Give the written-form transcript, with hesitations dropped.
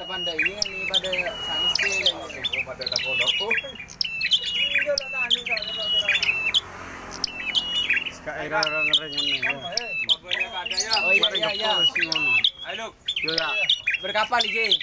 kita pandai ni pada sangsi je. Pada dah bodoh. Era orang ngering ni. Oh iya. Si ngono. Ayo. Yo ya. Berkapal lagi.